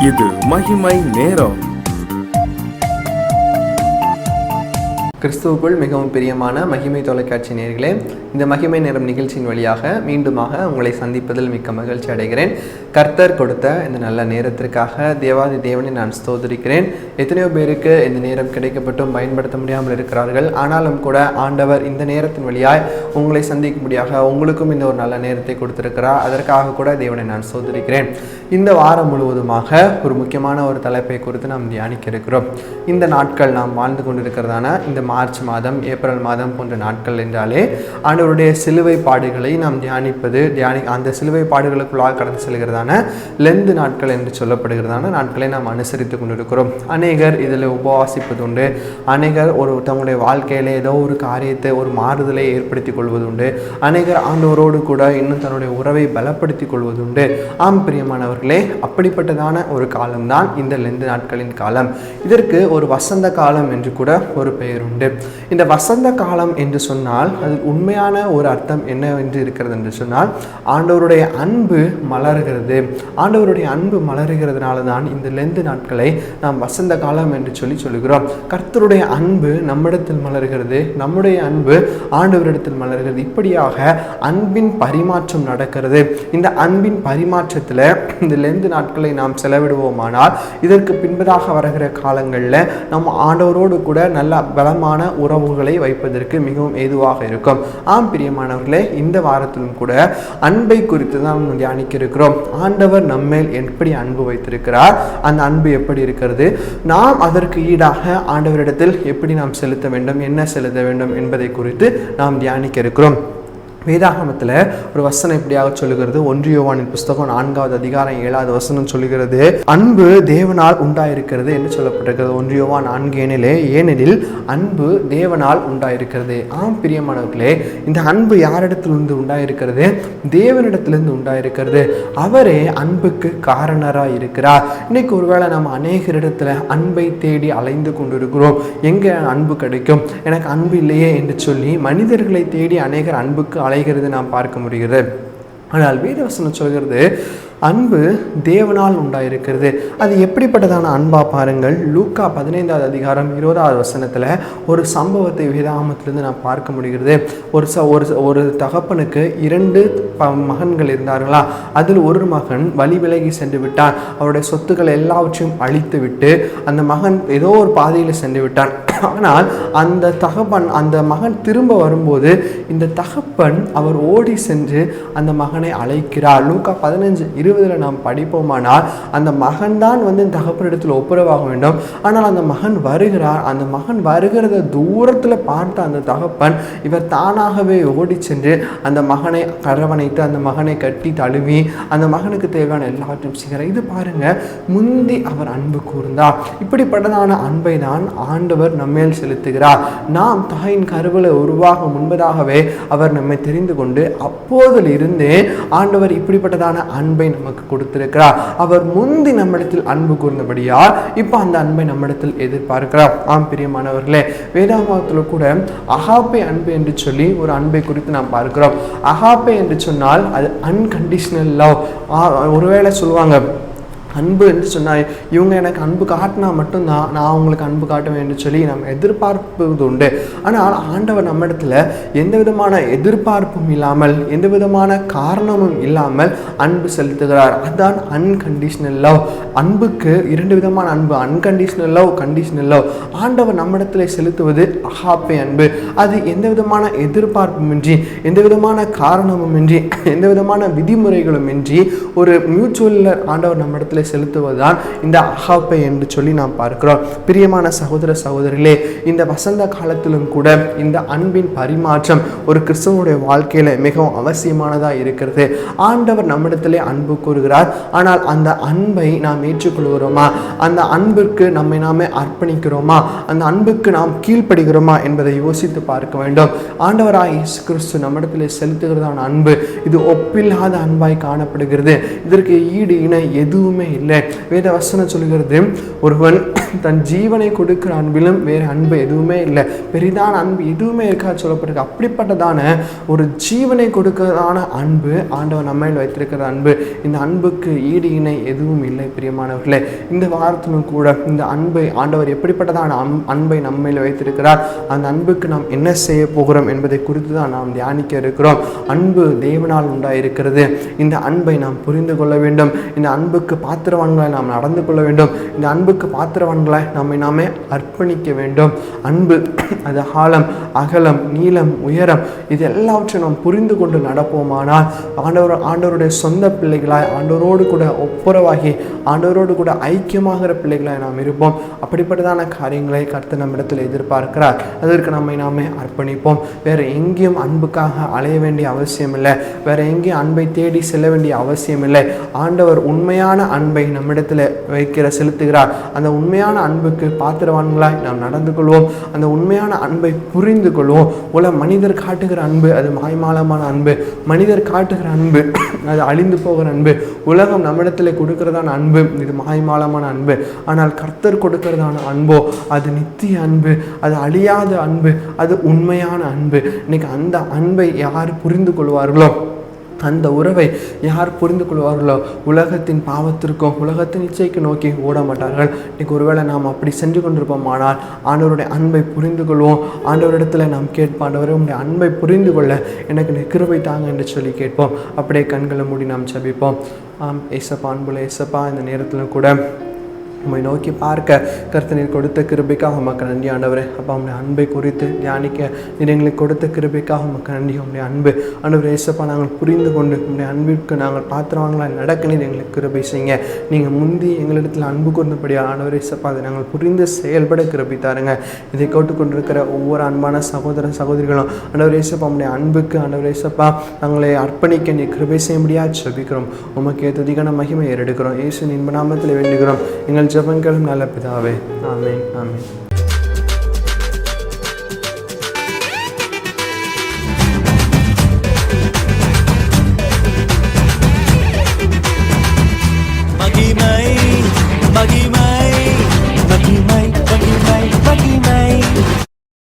இது மகிமை நேரம். கிறிஸ்துவுக்குள் மிகவும் பிரியமான மகிமை தொலைக்காட்சி நேயர்களே, இந்த மகிமை நேரம் நிகழ்ச்சியின் வழியாக மீண்டுமாக உங்களை சந்திப்பதில் மிக்க மகிழ்ச்சி அடைகிறேன். கர்த்தர் கொடுத்த இந்த நல்ல நேரத்திற்காக தேவாதி தேவனை நான் ஸ்தோத்திரிக்கிறேன். எத்தனையோ பேருக்கு இந்த நேரம் கிடைக்கப்பட்டும் பயன்படுத்த முடியாமல் இருக்கிறார்கள். ஆனாலும் கூட ஆண்டவர் இந்த நேரத்தின் வழியாய் உங்களை சந்திக்கும்படியாக உங்களுக்கும் இந்த ஒரு நல்ல நேரத்தை கொடுத்திருக்கிறார். அதற்காக கூட தேவனை நான் ஸ்தோத்திரிக்கிறேன். இந்த வாரம் முழுவதுமாக ஒரு முக்கியமான ஒரு தலைப்பை குறித்து நாம் தியானிக்க இருக்கிறோம். இந்த நாட்கள் நாம் வாழ்ந்து கொண்டிருக்கிறதான இந்த மார்ச் மாதம், ஏப்ரல் மாதம் போன்ற நாட்கள் என்றாலே ஆண்டவருடைய சிலுவை பாடுகளை நாம் அந்த சிலுவை பாடுகளுக்குள்ளாக கடந்து செல்கிறதான லெந்து நாட்கள் என்று சொல்லப்படுகிறதான நாட்களை நாம் அனுசரித்து கொண்டிருக்கிறோம். அநேகர் இதில் உபவாசிப்பது உண்டு. அநேகர் தங்களுடைய வாழ்க்கையில ஏதோ ஒரு காரியத்தை, ஒரு மாறுதலை ஏற்படுத்திக் கொள்வது உண்டு. அநேகர் ஆண்டவரோடு கூட இன்னும் தன்னுடைய உறவை பலப்படுத்திக் கொள்வது உண்டு. ஆம் பிரியமானவர்களே, அப்படிப்பட்டதான ஒரு காலம்தான் இந்த லெந்து நாட்களின் காலம். இதற்கு ஒரு வசந்த காலம் என்று கூட ஒரு பெயர் உண்டு. இந்த வசந்த காலம் என்று சொன்னால் அது உண்மையான ஒரு அர்த்தம் என்னவென்று இருக்கிறது என்று சொன்னால், ஆண்டவருடைய அன்பு மலர்கிறது. ஆண்டவருடைய அன்பு மலர்கிறதுனால தான் இந்த லெந்து நாட்களை நாம் வசந்த காலம் என்று சொல்லுகிறோம். கர்த்தருடைய அன்பு நம்மிடத்தில் மலர்கிறது, நம்முடைய அன்பு ஆண்டவரிடத்தில் மலர்கிறது. இப்படியாக அன்பின் பரிமாற்றம் நடக்கிறது. இந்த அன்பின் பரிமாற்றத்தில் இந்த லெந்து நாட்களை நாம் செலவிடுவோமானால் இதற்கு பின்பதாக வருகிற காலங்களில் நம்ம ஆண்டவரோடு கூட நல்ல பலமான உறவுகளை வைப்பதற்கு மிகவும் ஏதுவாக இருக்கும். ஆம் பிரியமானவர்களே, இந்த வாரத்திலும் கூட அன்பை குறித்து தான் நாம் தியானிக்க இருக்கிறோம். ஆண்டவர் நம்மேல் எப்படி அன்பு வைத்திருக்கிறார், அந்த அன்பு எப்படி இருக்கிறது, நாம் அதற்கு ஈடாக ஆண்டவரிடத்தில் எப்படி நாம் செலுத்த வேண்டும், என்ன செலுத்த வேண்டும் என்பதை குறித்து நாம் தியானிக்க இருக்கிறோம். வேதாகமத்தில் ஒரு வசனம் இப்படியாக சொல்லுகிறது. 1 யோவானின் புஸ்தகம் 4வது அதிகாரம் 7வது வசனம் சொல்லுகிறது, அன்பு தேவனால் உண்டாயிருக்கிறது என்று சொல்லப்பட்டிருக்கிறது. 1 யோவான் 4:7 ஏனெனில் அன்பு தேவனால் உண்டாயிருக்கிறது. ஆம் பிரியமானவர்களே, இந்த அன்பு யாரிடத்திலிருந்து உண்டாயிருக்கிறது? தேவனிடத்திலிருந்து உண்டாயிருக்கிறது. அவரே அன்புக்கு காரணராக இருக்கிறார். இன்னைக்கு ஒருவேளை நம்ம அநேகரிடத்துல அன்பை தேடி அலைந்து கொண்டிருக்கிறோம். எங்கே அன்பு கிடைக்கும், எனக்கு அன்பு இல்லையே என்று சொல்லி மனிதர்களை தேடி அநேகர் அன்புக்கு அலைகிறது நாம் பார்க்க முடிகிறது. ஆனால் வேதவசனம் சொல்கிறது, அன்பு தேவனால் உண்டாயிருக்கிறது. அது எப்படிப்பட்டதான அன்பா பாருங்கள். லூக்கா 15வது அதிகாரம் 20வது வசனத்தில் ஒரு சம்பவத்தை வேதாகமத்திலிருந்து நாம் பார்க்க முடிகிறது. ஒரு தகப்பனுக்கு 2 மகன்கள் இருந்தார்களா, அதில் ஒரு மகன் வழி விலகி சென்று விட்டான். அவருடைய சொத்துக்கள் எல்லாவற்றையும் அழித்து விட்டு அந்த மகன் ஏதோ ஒரு பாதையில் சென்று விட்டான். ஆனால் அந்த மகன் திரும்ப வரும்போது இந்த தகப்பன் அவர் ஓடி சென்று அந்த மகனை அழைக்கிறார். லூக்கா 15:20 நாம் படிப்போமானால் அந்த மகன் தான் இந்த தகப்பனிடத்தில் ஒப்புரவாக வேண்டும். ஆனால் அந்த மகன் வருகிறார். அந்த மகன் வருகிறத தூரத்தில் பார்த்த அந்த தகப்பன் இவர் தானாகவே ஓடி சென்று அந்த மகனை அரவணைத்து அந்த மகனை கட்டி தழுவி அந்த மகனுக்கு தேவையான எல்லாவற்றையும் செய்கிறார். இது பாருங்க, முந்தி அவர் அன்பு கூர்ந்தார். இப்படிப்பட்டதான அன்பை தான் ஆண்டவர் நம்மேல் செலுத்துகிறார். நாம் தாயின் கருவில் உருவாக முன்பதாகவே அவர் நம்மை தெரிந்து கொண்டு அப்போதிலிருந்தே ஆண்டவர் இப்படிப்பட்டதான அன்பை நமக்கு கொடுத்திருக்கிறார். அவர் முந்தி நம்மிடத்தில் அன்பு கூர்ந்தபடியால் இப்ப அந்த அன்பை நம்மிடத்தில் எதிர்பார்க்கிறார். ஆம் பிரியமானவர்களே, வேதாகமத்தில் கூட அகாப்பே அன்பு என்று சொல்லி ஒரு அன்பை குறித்து நாம் பார்க்கிறோம். அகாப்பே என்று சொன்னால் அது அன்கண்டிஷனல் லவ். ஒருவேளை சொல்லுவாங்க, அன்பு என்று சொன்னால் இவங்க எனக்கு அன்பு காட்டினா மட்டும்தான் நான் அவங்களுக்கு அன்பு காட்டுவேன் என்று சொல்லி நம்ம எதிர்பார்ப்பது உண்டு. ஆனால் ஆண்டவர் நம்ம இடத்துல எந்த விதமான எதிர்பார்ப்பும் இல்லாமல், எந்த விதமான காரணமும் இல்லாமல் அன்பு செலுத்துகிறார். அதுதான் அன்கண்டிஷனல் லவ். அன்புக்கு 2 விதமான அன்பு, அன்கண்டிஷனல் லவ், கண்டிஷனல் லவ். ஆண்டவர் நம்ம இடத்துல செலுத்துவது அகாப்பே அன்பு. அது எந்த விதமான எதிர்பார்ப்புமின்றி, எந்த விதமான காரணமுமின்றி, எந்த விதமான விதிமுறைகளும் இன்றி ஒரு மியூச்சுவல் ஆண்டவர் நம்ம இடத்துல செலுத்துவதுதான் இந்த அகாப்பே என்று சொல்லி நாம் பார்க்கிறோம். பிரியமான சகோதர சகோதரிகளே, இந்த வசந்த காலத்திலும் கூட இந்த அன்பின் பரிமாற்றம் ஒரு கிறிஸ்தவனுடைய வாழ்க்கையில மிகவும் அவசியமானதாக இருக்கிறது. ஆண்டவர் நம்மிடத்திலே அன்பு கூறுகிறார். ஆனால் அந்த அன்பை நாம் ஏற்றுக்கொள்கிறோமா, அந்த அன்பிற்கு நம்மை நாமே அர்ப்பணிக்கிறோமா, அந்த அன்புக்கு நாம் கீழ்ப்படுகிறோமா என்பதை யோசித்து பார்க்க வேண்டும். ஆண்டவராய் இயேசு கிறிஸ்து நம்மிடத்திலே செலுத்துகிறதான அன்பு இது ஒப்பில்லாத அன்பாய் காணப்படுகிறது. இதற்கு ஈடு இணை எதுவுமே இல்லை. வேத வசனம் சொல்கிறது, ஒருவன் தன் ஜீவனை கொடுக்கிற அன்பிலும் வேறு அன்பு எதுவுமே இல்லை, பெரிதான அன்பு எதுவுமே இருக்காது சொல்லப்பட்டிருக்கு. அப்படிப்பட்டதான ஒரு ஜீவனை கொடுக்கிறதான அன்பு ஆண்டவர் நம்மையில் வைத்திருக்கிற அன்பு. இந்த அன்புக்கு ஈடு இணை எதுவும் இல்லை பிரியமானவர்களே. இந்த வாரத்திலும் கூட இந்த அன்பை ஆண்டவர் எப்படிப்பட்டதான அன்பை நம்மையில் வைத்திருக்கிறார், அந்த அன்புக்கு நாம் என்ன செய்ய போகிறோம் என்பதை குறித்து தான் நாம் தியானிக்க இருக்கிறோம். அன்பு தேவனால் உண்டாயிருக்கிறது. இந்த அன்பை நாம் புரிந்து கொள்ள வேண்டும். இந்த அன்புக்கு பாத்திரவான்களாய் நாம் நடந்து கொள்ள வேண்டும். இந்த அன்புக்கு பாத்திரவான்களாய் நம்மை நாமே அர்ப்பணிக்க வேண்டும். அன்பு அது ஆழம், அகலம், நீளம், உயரம், இது எல்லாவற்றையும் நாம் புரிந்து கொண்டு நடப்போமானால் ஆண்டவருடைய சொந்த பிள்ளைகளாய், ஆண்டவரோடு கூட ஒப்புரவாகி ஆண்டவரோடு கூட ஐக்கியமாகிற பிள்ளைகளாய் நாம் இருப்போம். அப்படிப்பட்டதான காரியங்களை கர்த்தர் நம்மிடத்தில் எதிர்பார்க்கிறார். அதற்கு நம்மை நாமே அர்ப்பணிப்போம். வேறு எங்கேயும் அன்புக்காக அலைய வேண்டிய அவசியம் இல்லை. வேறு எங்கேயும் அன்பை தேடி செல்ல வேண்டிய அவசியம் இல்லை. ஆண்டவர் உண்மையான அன்பை நம்மிடத்தில் செலுத்துகிறார். அந்த உண்மையான அன்புக்கு பாத்திரவான்களாய் நாம் நடந்து கொள்வோம். அந்த உண்மையான அன்பை புரிந்து கொள்வோம். மனிதர் காட்டுகிற அன்பு அது மாய்மாலமான அன்பு. மனிதர் காட்டுகிற அன்பு அது அழிந்து போகிற அன்பு. உலகம் நம்மிடத்தில் கொடுக்கிறதான அன்பு இது மாய்மாலமான அன்பு. ஆனால் கர்த்தர் கொடுக்கிறதான அன்போ அது நித்திய அன்பு, அது அழியாத அன்பு, அது உண்மையான அன்பு. இன்னைக்கு அந்த அன்பை யார் புரிந்து கொள்வார்களோ, அந்த உறவை யார் புரிந்து கொள்வார்களோ, உலகத்தின் பாவத்திற்கும் உலகத்தின் இச்சைக்கு நோக்கி ஓட மாட்டார்கள். இன்றைக்கி ஒருவேளை நாம் அப்படி சென்று கொண்டிருப்போம். ஆனால் ஆண்டவருடைய அன்பை புரிந்து கொள்வோம். ஆண்டவரிடத்தில் நாம் கேட்போம், ஆண்டவரே உங்களுடைய அன்பை புரிந்து கொள்ள எனக்கு கிருபை தாங்க என்று சொல்லி கேட்போம். அப்படியே கண்களை மூடி நாம் ஜெபிப்போம். ஏசப்பா, அன்புள்ள ஏசப்பா, இந்த நேரத்தில் கூட உம்மை நோக்கி பார்க்க கர்த்தர் நீர் கொடுத்த கிருபைக்காக உமக்கு நன்றி ஆண்டவரே. அப்பா, உங்களுடைய அன்பை குறித்து தியானிக்க நீர் எங்களுக்கு கொடுத்த கிருபைக்காக உமக்கு நன்றி. உங்களுடைய அன்பு ஆண்டவரே ஏசப்பா, நாங்கள் புரிந்து கொண்டு உங்களுடைய அன்பிற்கு நாங்கள் பாத்திரவான்களாக நடக்க நீர் எங்களுக்கு கிருபை செய்யுங்க. நீங்கள் முந்தி எங்களிடத்தில் அன்பு கூர்ந்தபடியாக ஆண்டவரே ஏசப்பா, அதை நாங்கள் புரிந்து செயல்பட கிருபை தாருங்க. இதை கேட்டுக்கொண்டிருக்கிற ஒவ்வொரு அன்பான சகோதர சகோதரிகளும் ஆண்டவரே ஏசப்பா, உங்களுடைய அன்புக்கு ஆண்டவரே ஏசப்பா நாங்களை அர்ப்பணிக்க நீர் கிருபை செய்யும்படியாக ஜெபிக்கிறோம். உமக்கு துதிக்கான மகிமை ஏறெடுக்கிறோம். இயேசு இன்ப நாமத்தில் வேண்டுகிறோம் எங்கள் ஜெபங்களும் நல்ல பிதாவே. ஆமென், ஆமென். மகிமை